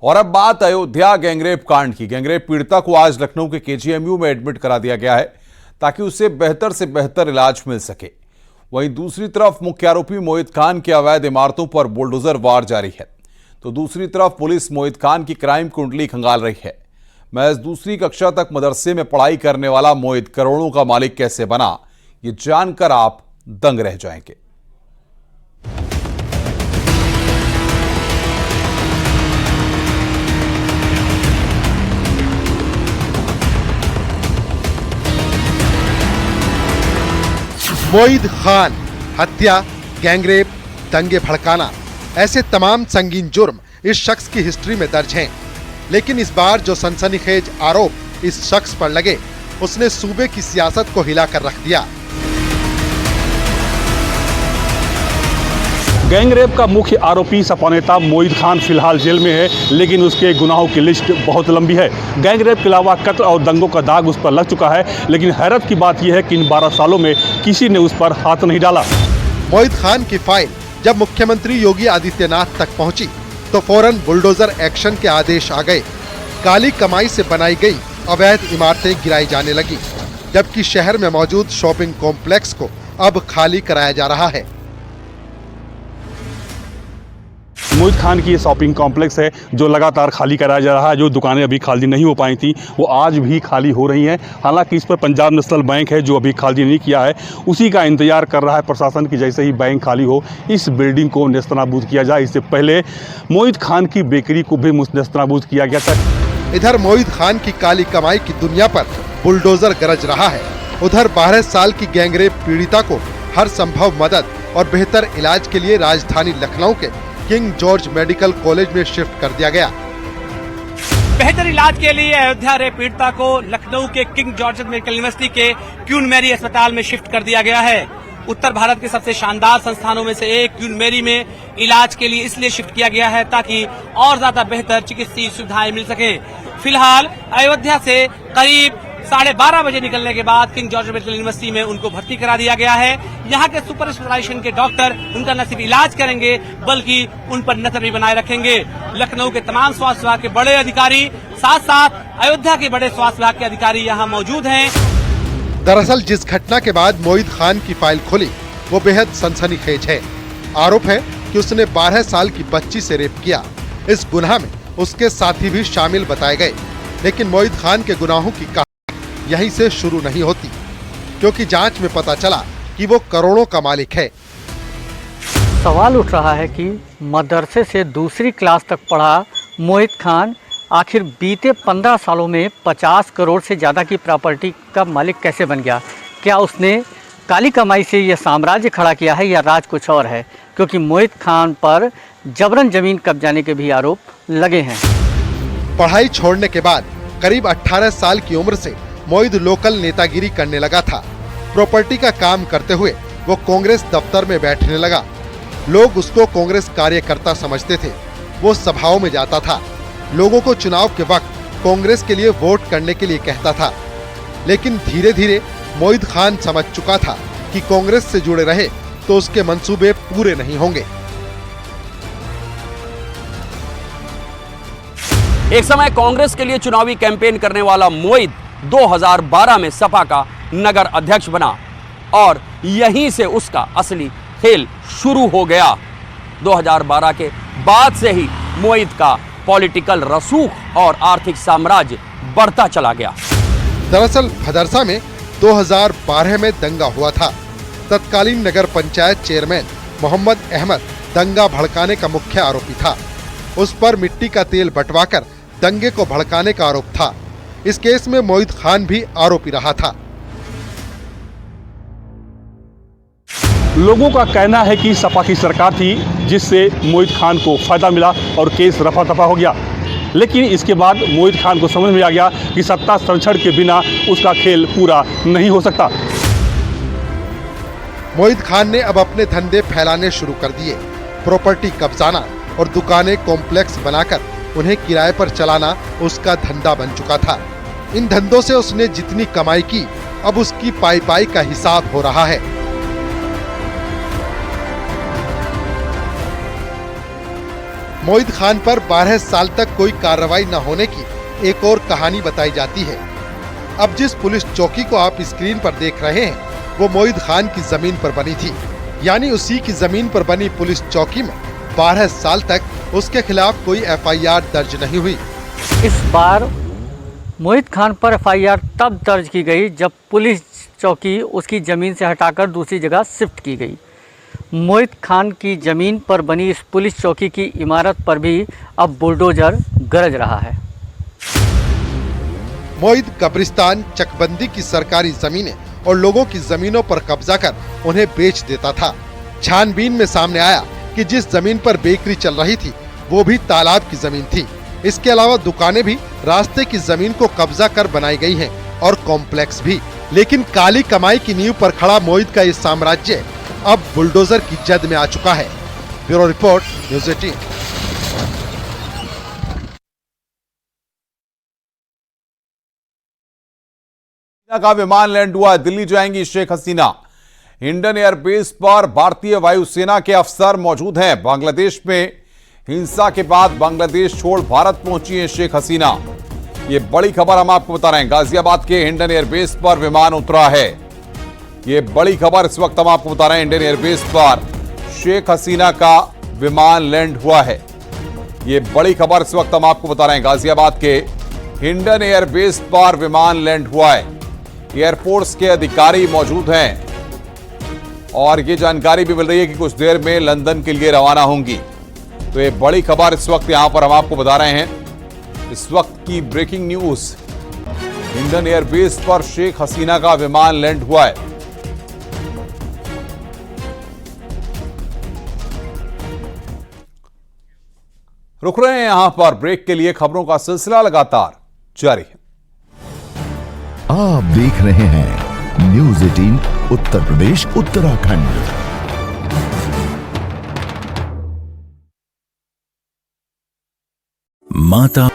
और अब बात अयोध्या गैंगरेप कांड की। गैंगरेप पीड़िता को आज लखनऊ के केजीएमयू में एडमिट करा दिया गया है ताकि उसे बेहतर से बेहतर इलाज मिल सके। वहीं दूसरी तरफ मुख्य आरोपी मोहित खान की अवैध इमारतों पर बुलडोजर वार जारी है, तो दूसरी तरफ पुलिस मोहित खान की क्राइम कुंडली खंगाल रही है। महज दूसरी कक्षा तक मदरसे में पढ़ाई करने वाला मोहित करोड़ों का मालिक कैसे बना, ये जानकर आप दंग रह जाएंगे। मोहित खान हत्या, गैंगरेप, दंगे भड़काना, ऐसे तमाम संगीन जुर्म इस शख्स की हिस्ट्री में दर्ज हैं। लेकिन इस बार जो सनसनीखेज आरोप इस शख्स पर लगे, उसने सूबे की सियासत को हिलाकर रख दिया। गैंगरेप का मुख्य आरोपी सपा नेता मोहित खान फिलहाल जेल में है, लेकिन उसके गुनाहों की लिस्ट बहुत लंबी है। गैंगरेप के अलावा कत्ल और दंगों का दाग उस पर लग चुका है, लेकिन हैरत की बात यह है कि इन 12 सालों में किसी ने उस पर हाथ नहीं डाला। मोहित खान की फाइल जब मुख्यमंत्री योगी आदित्यनाथ तक पहुंची, तो फौरन बुलडोजर एक्शन के आदेश आ गए। काली कमाई से बनाई गई अवैध इमारतें गिराई जाने लगी, जबकि शहर में मौजूद शॉपिंग कॉम्प्लेक्स को अब खाली कराया जा रहा है। मोहित खान की ये शॉपिंग कॉम्प्लेक्स है जो लगातार खाली कराया जा रहा है। जो दुकानें अभी खाली नहीं हो पाई थी वो आज भी खाली हो रही हैं। हालांकि इस पर पंजाब नेशनल बैंक है जो अभी खाली नहीं किया है, उसी का इंतजार कर रहा है प्रशासन की जैसे ही बैंक खाली हो इस बिल्डिंग को नेस्तनाबूद किया जाए। इससे पहले मोहित खान की बेकरी को भी नेस्तनाबूद किया गया था। इधर मोहित खान की काली कमाई की दुनिया पर बुलडोजर गरज रहा है, उधर 12 साल की गैंगरेप पीड़िता को हर संभव मदद और बेहतर इलाज के लिए राजधानी लखनऊ के किंग जॉर्ज मेडिकल कॉलेज में शिफ्ट कर दिया गया। बेहतर इलाज के लिए अयोध्या रेप पीड़िता को लखनऊ के किंग जॉर्ज मेडिकल यूनिवर्सिटी के क्वीन मैरी अस्पताल में शिफ्ट कर दिया गया है। उत्तर भारत के सबसे शानदार संस्थानों में से एक क्वीन मैरी में इलाज के लिए इसलिए शिफ्ट किया गया है ताकि और ज्यादा बेहतर चिकित्सीय सुविधाएं मिल सके। फिलहाल अयोध्या से करीब 12:30 बजे निकलने के बाद किंग जॉर्ज मेडिकल यूनिवर्सिटी में उनको भर्ती करा दिया गया है। यहाँ के सुपर स्पेशलाइजेशन के डॉक्टर उनका न सिर्फ इलाज करेंगे बल्कि उन पर नजर भी बनाए रखेंगे। लखनऊ के तमाम स्वास्थ्य विभाग के बड़े अधिकारी, साथ साथ अयोध्या के बड़े स्वास्थ्य विभाग के अधिकारी यहाँ मौजूद हैं। दरअसल जिस घटना के बाद मोहित खान की फाइल खुली वो बेहद सनसनीखेज है। आरोप है कि उसने 12 साल की बच्ची से रेप किया। इस गुनाह में उसके साथी भी शामिल बताए गए, लेकिन मोहित खान के गुनाहों की यहीं से शुरू नहीं होती, क्योंकि जांच में पता चला कि वो करोड़ों का मालिक है। सवाल उठ रहा है कि मदरसे से दूसरी क्लास तक पढ़ा मोहित खान आखिर बीते 15 सालों में 50 करोड़ से ज़्यादा की प्रॉपर्टी का मालिक कैसे बन गया। क्या उसने काली कमाई से यह साम्राज्य खड़ा किया है या राज कुछ और है, क्योंकि मोहित खान पर जबरन जमीन कब्जाने के भी आरोप लगे हैं। पढ़ाई छोड़ने के बाद करीब 18 साल की उम्र से मोहित लोकल नेतागिरी करने लगा था। प्रॉपर्टी का काम करते हुए वो कांग्रेस दफ्तर में बैठने लगा। लोग उसको कांग्रेस कार्यकर्ता समझते थे। वो सभाओं में जाता था, लोगों को चुनाव के वक्त कांग्रेस के लिए वोट करने के लिए कहता था। लेकिन धीरे धीरे मोहित खान समझ चुका था कि कांग्रेस से जुड़े रहे तो उसके मंसूबे पूरे नहीं होंगे। एक समय कांग्रेस के लिए चुनावी कैंपेन करने वाला मोहित 2012 में सपा का नगर अध्यक्ष बना और यहीं से उसका असली खेल शुरू हो गया। 2012 के बाद से ही मोहित का पॉलिटिकल रसूख और आर्थिक साम्राज्य बढ़ता चला गया। दरअसल भदरसा में 2012 में दंगा हुआ था। तत्कालीन नगर पंचायत चेयरमैन मोहम्मद अहमद दंगा भड़काने का मुख्य आरोपी था। उस पर मिट्टी का तेल बंटवाकर दंगे को भड़काने का आरोप था। इस केस में मोहित खान भी आरोपी रहा था। लोगों का कहना है कि सपा की सरकार थी जिससे मोहित खान को फायदा मिला और केस रफा दफा हो गया। लेकिन इसके बाद मोहित खान को समझ में आ गया कि सत्ता संरक्षण के बिना उसका खेल पूरा नहीं हो सकता। मोहित खान ने अब अपने धंधे फैलाने शुरू कर दिए। प्रॉपर्टी कब्जाना और दुकानें कॉम्प्लेक्स बनाकर उन्हें किराए पर चलाना उसका धंधा बन चुका था। इन धंधों से उसने जितनी कमाई की, अब उसकी पाई पाई का हिसाब हो रहा है। मोहित खान पर 12 साल तक कोई कार्रवाई न होने की एक और कहानी बताई जाती है। अब जिस पुलिस चौकी को आप स्क्रीन पर देख रहे हैं वो मोहित खान की जमीन पर बनी थी, यानी उसी की जमीन पर बनी पुलिस चौकी में 12 साल तक उसके खिलाफ कोई FIR दर्ज नहीं हुई। इस बार मोहित खान पर FIR तब दर्ज की गई जब पुलिस चौकी उसकी ज़मीन से हटाकर दूसरी जगह शिफ्ट की गई। मोहित खान की ज़मीन पर बनी इस पुलिस चौकी की इमारत पर भी अब बुलडोजर गरज रहा है। मोहित कब्रिस्तान, चकबंदी की सरकारी जमीनें और लोगों की जमीनों पर कब्जा कर उन्हें बेच देता था। छानबीन में सामने आया कि जिस जमीन पर बेकरी चल रही थी वो भी तालाब की जमीन थी। इसके अलावा दुकानें भी रास्ते की जमीन को कब्जा कर बनाई गई हैं और कॉम्प्लेक्स भी। लेकिन काली कमाई की नींव पर खड़ा मोहित का ये साम्राज्य अब बुलडोजर की जद में आ चुका है। Bureau report, news 18। का विमान लैंड हुआ, दिल्ली जाएंगी शेख हसीना। इंडियन एयरबेस पर भारतीय वायुसेना के अफसर मौजूद हैं। बांग्लादेश में हिंसा के बाद बांग्लादेश छोड़ भारत पहुंची हैं शेख हसीना। ये बड़ी खबर हम आपको बता रहे हैं। गाजियाबाद के इंडियन एयरबेस पर विमान उतरा है। ये बड़ी खबर इस वक्त हम आपको बता रहे हैं। इंडियन एयरबेस पर शेख हसीना का विमान लैंड हुआ है। ये बड़ी खबर इस वक्त हम आपको बता रहे हैं। गाजियाबाद के इंडियन एयरबेस पर विमान लैंड हुआ है। एयरफोर्स के अधिकारी मौजूद हैं और ये जानकारी भी मिल रही है कि कुछ देर में लंदन के लिए रवाना होंगी। तो ये बड़ी खबर इस वक्त यहां पर हम आपको बता रहे हैं। इस वक्त की ब्रेकिंग न्यूज, इंडियन एयरबेस पर शेख हसीना का विमान लैंड हुआ है। रुक रहे हैं यहां पर ब्रेक के लिए। खबरों का सिलसिला लगातार जारी है। आप देख रहे हैं न्यूज़ 18 उत्तर प्रदेश उत्तराखंड। माता